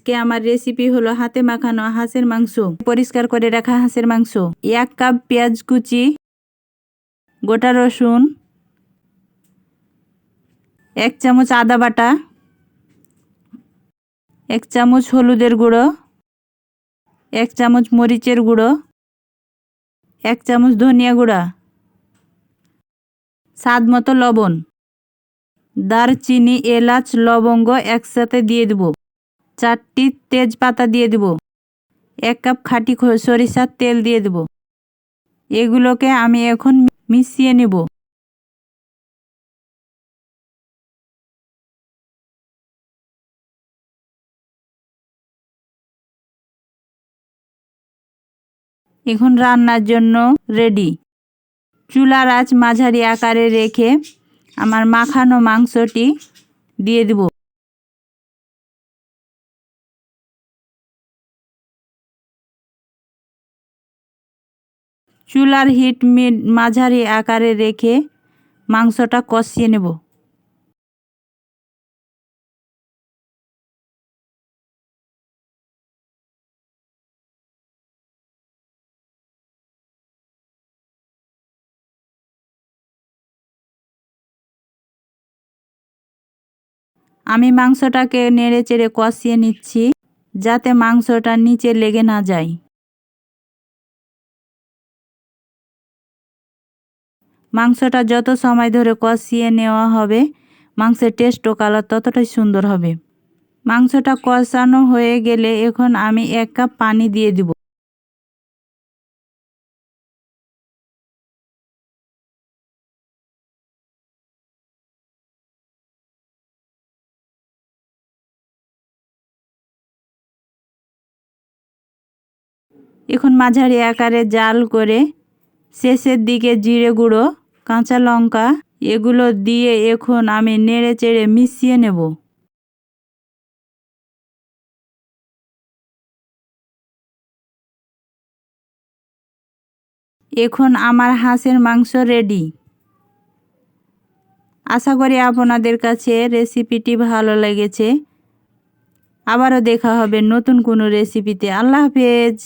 আজকে আমার রেসিপি হলো হাতে মাখানো হাঁসের মাংস। পরিষ্কার করে রাখা হাঁসের মাংস, 1 কাপ পেঁয়াজ কুচি, গোটা রসুন, 1 চামচ আদা বাটা, 1 চামচ হলুদের গুঁড়ো, 1 চামচ মরিচের গুঁড়ো, 1 চামচ ধনিয়া গুঁড়া, স্বাদ মতো লবণ, দারচিনি, এলাচ, লবঙ্গ একসাথে দিয়ে দেব, 4টি তেজপাতা দিয়ে দেব, 1 কাপ খাঁটি সরিষার তেল দিয়ে দেব। এগুলোকে আমি এখন মিশিয়ে নেব। এখন রান্নার জন্য রেডি। চুলার আঁচ মাঝারি আকারে রেখে আমার মাখানো মাংসটি দিয়ে দেব। চুলার হিট মাঝারি আকারে রেখে মাংসটা কষিয়ে নেব। আমি মাংসটাকে নেড়ে চেড়ে কষিয়ে নিচ্ছি যাতে মাংসটা নিচে লেগে না যায়। মাংসটা যত সময় ধরে কষিয়ে নেওয়া হবে মাংসের টেস্ট ও কালার ততটাই সুন্দর হবে। মাংসটা কষানো হয়ে গেলে এখন আমি 1 কাপ পানি দিয়ে দিব। এখন মাঝারি আকারে জাল করে শেষের দিকে জিরে গুঁড়ো, কাঁচা লঙ্কা এগুলো দিয়ে এখন আমি নেড়ে চেড়ে মিশিয়ে নেব। এখন আমার হাঁসের মাংস রেডি। আশা করি আপনাদের কাছে রেসিপিটি ভালো লেগেছে। আবারও দেখা হবে নতুন কোনো রেসিপিতে। আল্লাহ হাফেজ।